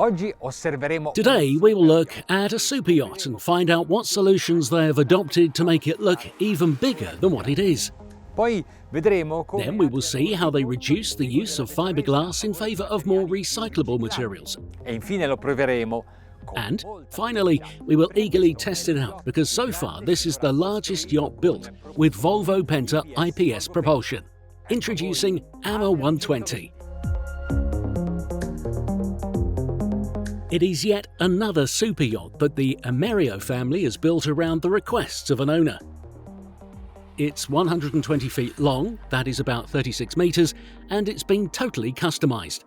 Oggi osserveremo. Today we will look at a super yacht and find out what solutions they have adopted to make it look even bigger than what it is. Poi vedremo come. Then we will see how they reduce the use of fiberglass in favor of more recyclable materials. E infine lo proveremo. And finally, we will eagerly test it out because so far this is the largest yacht built with Volvo Penta IPS propulsion. Introducing AMER 120. It is yet another super yacht that the AMER family has built around the requests of an owner. It's 120 feet long, that is about 36 meters, and it's been totally customized.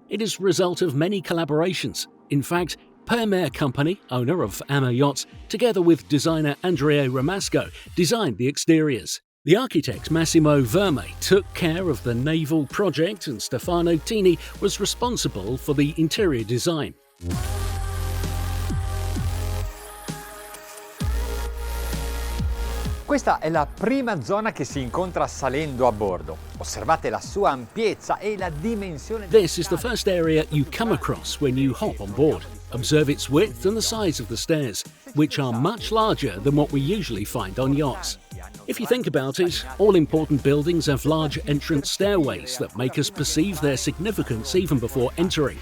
It is a result of many collaborations. In fact, AMER company, owner of AMER Yachts, together with designer Andrea Ramasco, designed the exteriors. The architect Massimo Verme took care of the naval project and Stefano Tini was responsible for the interior design. Questa è la prima zona che si incontra salendo a bordo. Osservate la sua ampiezza e la dimensione. This is the first area you come across when you hop on board. Observe its width and the size of the stairs, which are much larger than what we usually find on yachts. If you think about it, all important buildings have large entrance stairways that make us perceive their significance even before entering.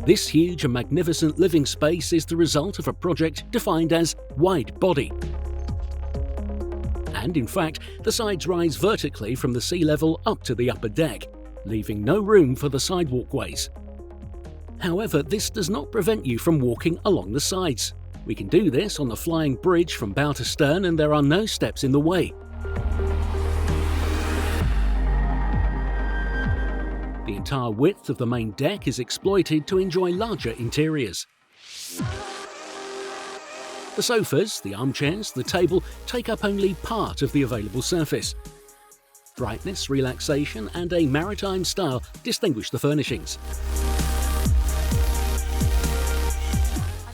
This huge and magnificent living space is the result of a project defined as wide body. And in fact, the sides rise vertically from the sea level up to the upper deck, leaving no room for the side walkways. However, this does not prevent you from walking along the sides. We can do this on the flying bridge from bow to stern and there are no steps in the way. The entire width of the main deck is exploited to enjoy larger interiors. The sofas, the armchairs, the table take up only part of the available surface. Brightness, relaxation, and a maritime style distinguish the furnishings.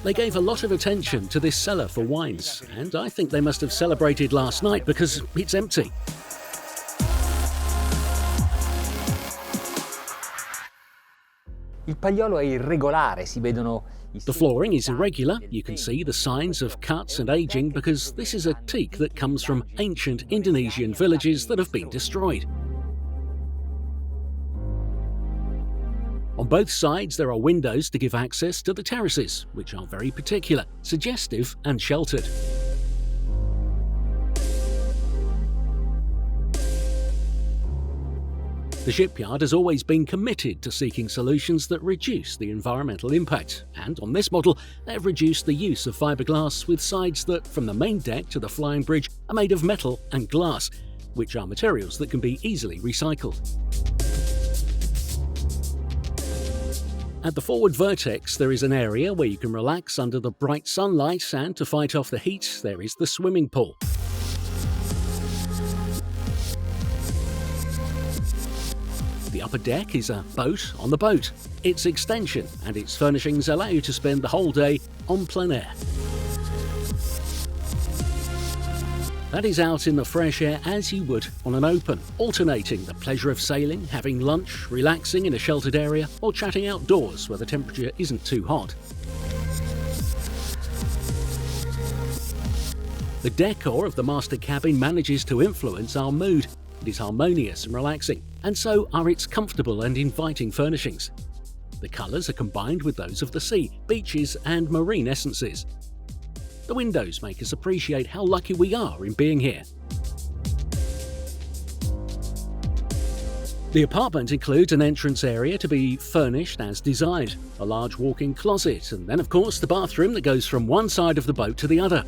They gave a lot of attention to this cellar for wines, and I think they must have celebrated last night because it's empty. Il pagliolo è irregolare, si vedono. The flooring is irregular. You can see the signs of cuts and aging because this is a teak that comes from ancient Indonesian villages that have been destroyed. On both sides there are windows to give access to the terraces, which are very particular, suggestive and sheltered. The shipyard has always been committed to seeking solutions that reduce the environmental impact, and on this model they have reduced the use of fiberglass with sides that, from the main deck to the flying bridge, are made of metal and glass, which are materials that can be easily recycled. At the forward vertex there is an area where you can relax under the bright sunlight, and to fight off the heat there is the swimming pool. The upper deck is a boat on the boat. Its extension and its furnishings allow you to spend the whole day en plein air. That is out in the fresh air as you would on an open, alternating the pleasure of sailing, having lunch, relaxing in a sheltered area, or chatting outdoors where the temperature isn't too hot. The decor of the master cabin manages to influence our mood. It is harmonious and relaxing, and so are its comfortable and inviting furnishings. The colours are combined with those of the sea, beaches, and marine essences. The windows make us appreciate how lucky we are in being here. The apartment includes an entrance area to be furnished as desired, a large walk-in closet, and then of course the bathroom that goes from one side of the boat to the other.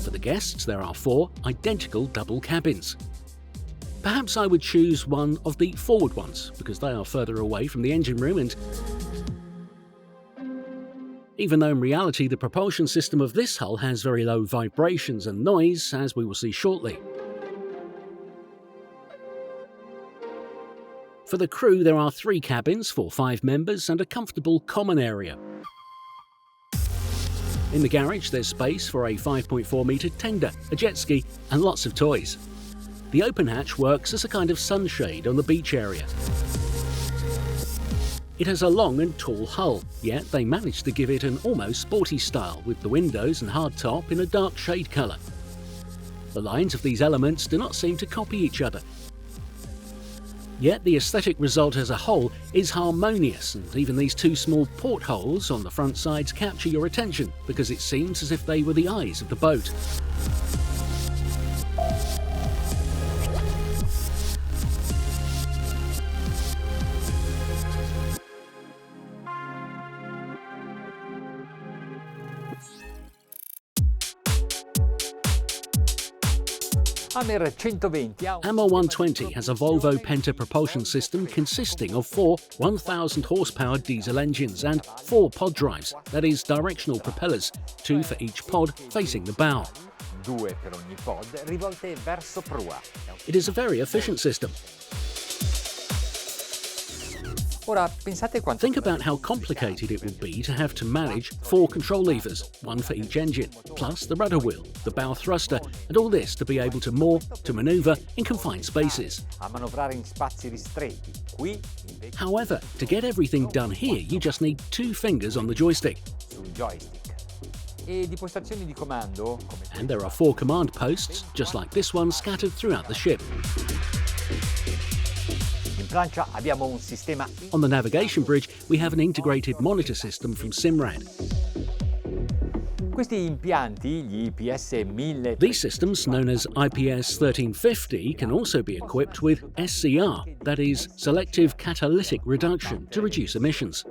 For the guests, there are 4 identical double cabins. Perhaps I would choose one of the forward ones, because they are further away from the engine room, and even though in reality the propulsion system of this hull has very low vibrations and noise, as we will see shortly. For the crew, there are 3 cabins for 5 members and a comfortable common area. In the garage there's space for a 5.4 metre tender, a jet ski and lots of toys. The open hatch works as a kind of sunshade on the beach area. It has a long and tall hull, yet they managed to give it an almost sporty style with the windows and hardtop in a dark shade colour. The lines of these elements do not seem to copy each other. Yet the aesthetic result as a whole is harmonious, and even these two small portholes on the front sides capture your attention because it seems as if they were the eyes of the boat. AMER 120 AMER 120 has a Volvo Penta propulsion system consisting of 4 1,000 horsepower diesel engines and 4 pod drives, that is, directional propellers, 2 for each pod facing the bow. 2 per ogni pod rivolte verso prua. It is a very efficient system. Ora pensate quanto Think about how complicated it would be to have to manage 4 control levers, 1 for each engine, plus the rudder wheel, the bow thruster, and all this to be able to moor, to manoeuvre in confined spaces. a manovrare in spazi ristretti. Qui invece However, to get everything done here, you just need 2 fingers on the joystick. sul joystick. E di postazioni di comando, come And there are 4 command posts, just like this one, scattered throughout the ship. in plancia abbiamo un sistema On the navigation bridge, we have an integrated monitor system from Simrad. Questi impianti, gli IPS 1000, These systems, known as IPS 1350, can also be equipped with SCR, that is, Selective Catalytic Reduction, to reduce emissions.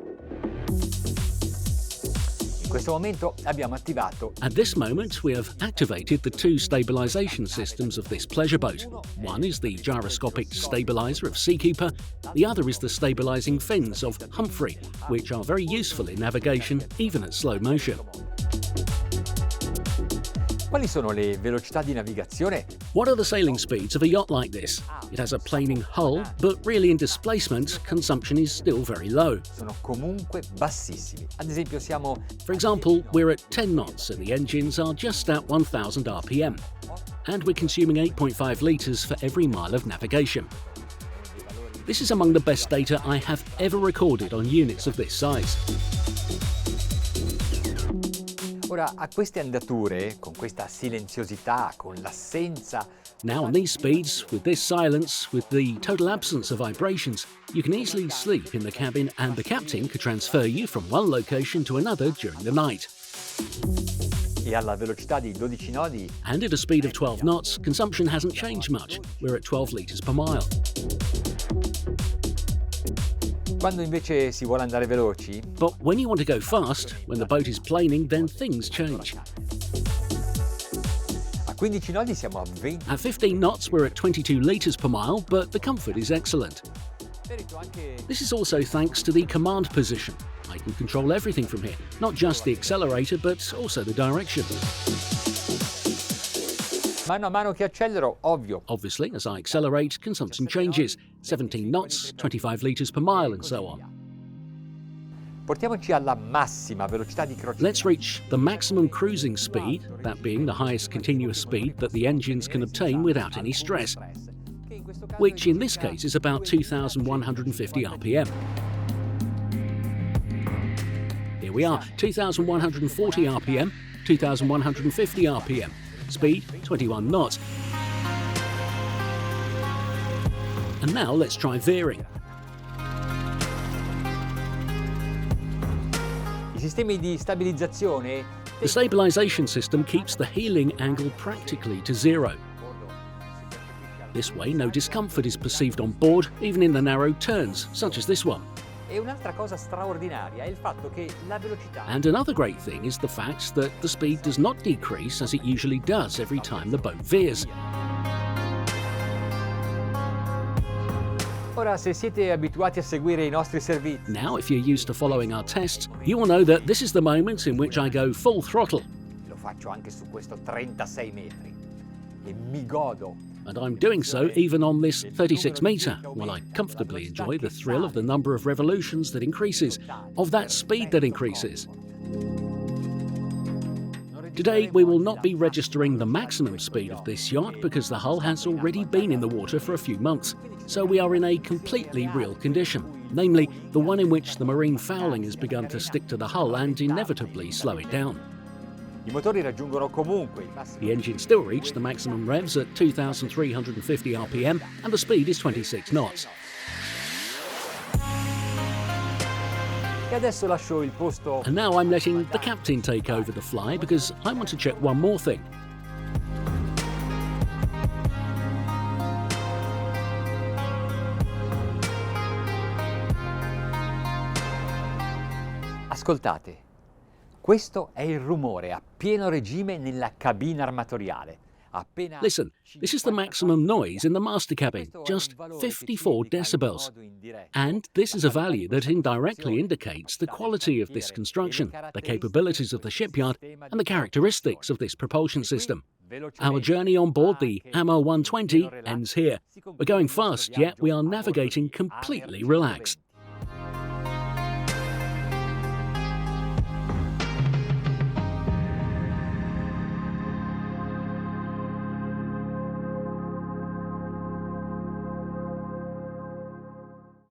in questo momento abbiamo attivato At this moment, we have activated the 2 stabilization systems of this pleasure boat. One is the gyroscopic stabilizer of Seakeeper, the other is the stabilizing fins of Humphrey, which are very useful in navigation, even at slow motion. Quali sono le velocità di navigazione? What are the sailing speeds of a yacht like this? It has a planing hull, but really in displacement, consumption is still very low. Sono comunque bassissimi. Ad esempio siamo For example, we're at 10 knots and the engines are just at 1000 RPM. And we're consuming 8.5 litres for every mile of navigation. This is among the best data I have ever recorded on units of this size. ora a queste andature, con questa silenziosità, con l'assenza. Now on these speeds, with this silence, with the total absence of vibrations, you can easily sleep in the cabin and the captain could transfer you from one location to another during the night. E alla velocità di 12 nodi And at a speed of 12 knots, consumption hasn't changed much. We're at 12 litres per mile. Quando invece si vuole andare veloci, But when you want to go fast, when the boat is planing, then things change. a 15 nodi siamo a 20. At 15 knots, we're at 22 litres per mile, but the comfort is excellent. Merito anche This is also thanks to the command position. I can control everything from here, not just the accelerator, but also the direction. mano a mano che accelero, ovvio. Obviously, as I accelerate, consumption changes. 17 knots, 25 litres per mile, and so on. Portiamoci alla massima velocità di crociera. Let's reach the maximum cruising speed, that being the highest continuous speed that the engines can obtain without any stress, which in this case is about 2,150 RPM. Here we are, 2,140 RPM, 2,150 RPM, speed 21 knots. And now let's try veering. I sistemi di stabilizzazione The stabilization system keeps the heeling angle practically to zero. This way, no discomfort is perceived on board, even in the narrow turns, such as this one. e un'altra cosa straordinaria è il fatto che la velocità And another great thing is the fact that the speed does not decrease as it usually does every time the boat veers. Ora, se siete abituati a seguire i nostri servizi, Now, if you're used to following our tests, you will know that this is the moment in which I go full throttle. lo faccio anche su questo 36 metri e mi godo. And I'm doing so even on this 36 metre, while I comfortably enjoy the thrill of the number of revolutions that increases, of that speed that increases. Today we will not be registering the maximum speed of this yacht because the hull has already been in the water for a few months, so we are in a completely real condition, namely the one in which the marine fouling has begun to stick to the hull and inevitably slow it down. I motori raggiungono comunque i massimi. The engine still reached the maximum revs at 2,350 RPM and the speed is 26 knots. E adesso lascio il posto. And now I'm letting the captain take over the fly because I want to check one more thing. Ascoltate, questo è il rumore a pieno regime nella cabina armatoriale. Appena Listen, this is the maximum noise in the master cabin, just 54 decibels. And this is a value that indirectly indicates the quality of this construction, the capabilities of the shipyard, and the characteristics of this propulsion system. Our journey on board the AMER 120 ends here. We're going fast, yet we are navigating completely relaxed.